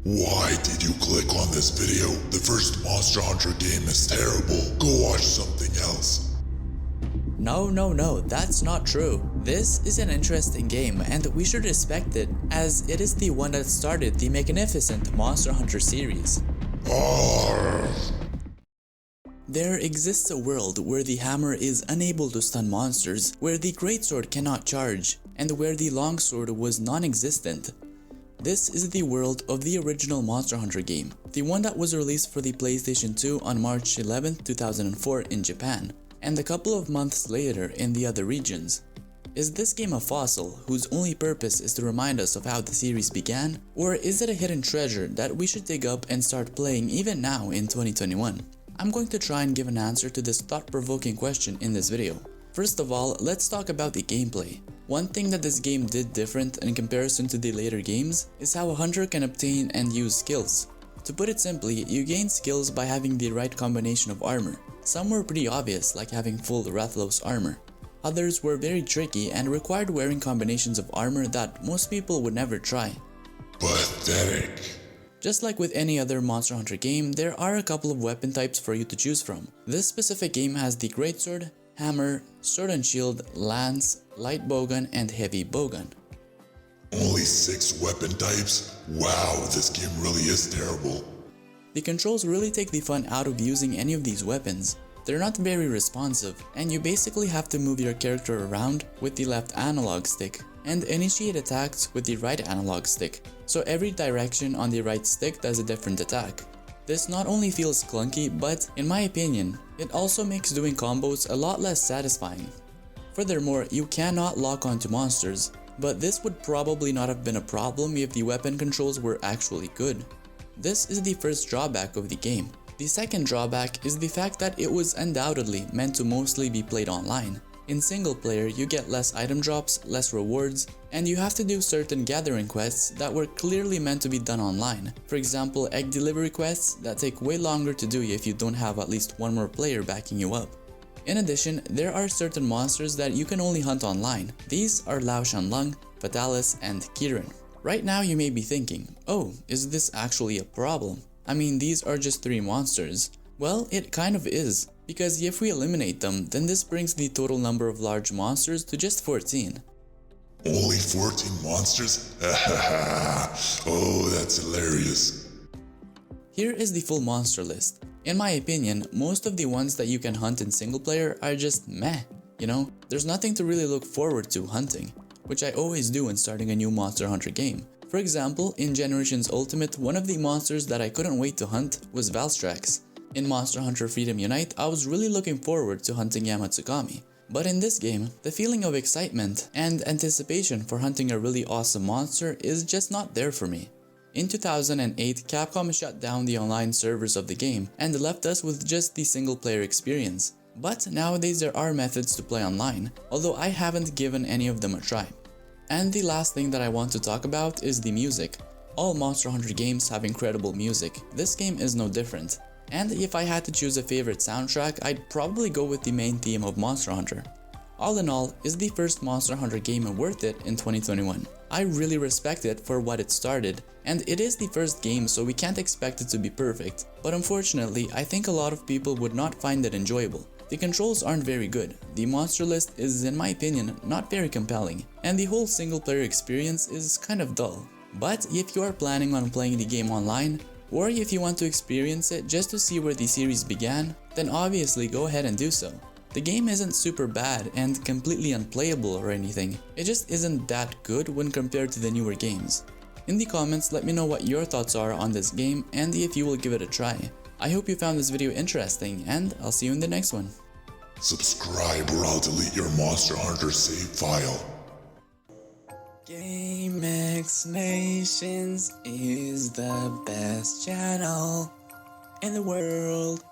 Why did you click on this video? The first Monster Hunter game is terrible. Go watch something else. No, that's not true. This is an interesting game and we should respect it, as it is the one that started the magnificent Monster Hunter series. There exists a world where the hammer is unable to stun monsters, where the greatsword cannot charge, and where the longsword was non-existent. This is the world of the original Monster Hunter game, the one that was released for the PlayStation 2 on March 11, 2004 in Japan, and a couple of months later in the other regions. Is this game a fossil whose only purpose is to remind us of how the series began, or is it a hidden treasure that we should dig up and start playing even now in 2021? I'm going to try and give an answer to this thought-provoking question in this video. First of all, let's talk about the gameplay. One thing that this game did different in comparison to the later games is how a hunter can obtain and use skills. To put it simply, you gain skills by having the right combination of armor. Some were pretty obvious, like having full Rathalos armor. Others were very tricky and required wearing combinations of armor that most people would never try. Pathetic. Just like with any other Monster Hunter game, there are a couple of weapon types for you to choose from. This specific game has the Greatsword, Hammer, Sword and Shield, Lance, Light Bowgun, and Heavy Bowgun. Only 6 weapon types? Wow, this game really is terrible. The controls really take the fun out of using any of these weapons. They're not very responsive, and you basically have to move your character around with the left analog stick and initiate attacks with the right analog stick, so every direction on the right stick does a different attack. This not only feels clunky, but in my opinion, it also makes doing combos a lot less satisfying. Furthermore, you cannot lock onto monsters, but this would probably not have been a problem if the weapon controls were actually good. This is the first drawback of the game. The second drawback is the fact that it was undoubtedly meant to mostly be played online. In single player, you get less item drops, less rewards, and you have to do certain gathering quests that were clearly meant to be done online. For example, egg delivery quests that take way longer to do if you don't have at least one more player backing you up. In addition, there are certain monsters that you can only hunt online. These are Lao Shanlung, Fatalis, and Kirin. Right now you may be thinking, oh, is this actually a problem? I mean, these are just 3 monsters. Well, it kind of is, because if we eliminate them, then this brings the total number of large monsters to just 14. Only 14 monsters? Oh, that's hilarious. Here is the full monster list. In my opinion, most of the ones that you can hunt in single player are just meh. You know, there's nothing to really look forward to hunting, which I always do when starting a new Monster Hunter game. For example, in Generations Ultimate, one of the monsters that I couldn't wait to hunt was Valstrax. In Monster Hunter Freedom Unite, I was really looking forward to hunting Yamatsukami. But in this game, the feeling of excitement and anticipation for hunting a really awesome monster is just not there for me. In 2008, Capcom shut down the online servers of the game and left us with just the single player experience. But nowadays there are methods to play online, although I haven't given any of them a try. And the last thing that I want to talk about is the music. All Monster Hunter games have incredible music. This game is no different. And if I had to choose a favorite soundtrack, I'd probably go with the main theme of Monster Hunter. All in all, is the first Monster Hunter game worth it in 2021? I really respect it for what it started, and it is the first game, so we can't expect it to be perfect. But unfortunately, I think a lot of people would not find it enjoyable. The controls aren't very good, the monster list is, in my opinion, not very compelling, and the whole single player experience is kind of dull. But if you are planning on playing the game online, or if you want to experience it just to see where the series began, then obviously go ahead and do so. The game isn't super bad and completely unplayable or anything, it just isn't that good when compared to the newer games. In the comments, let me know what your thoughts are on this game and if you will give it a try. I hope you found this video interesting, and I'll see you in the next one. Subscribe or I'll delete your Monster Hunter save file. GameXNations is the best channel in the world.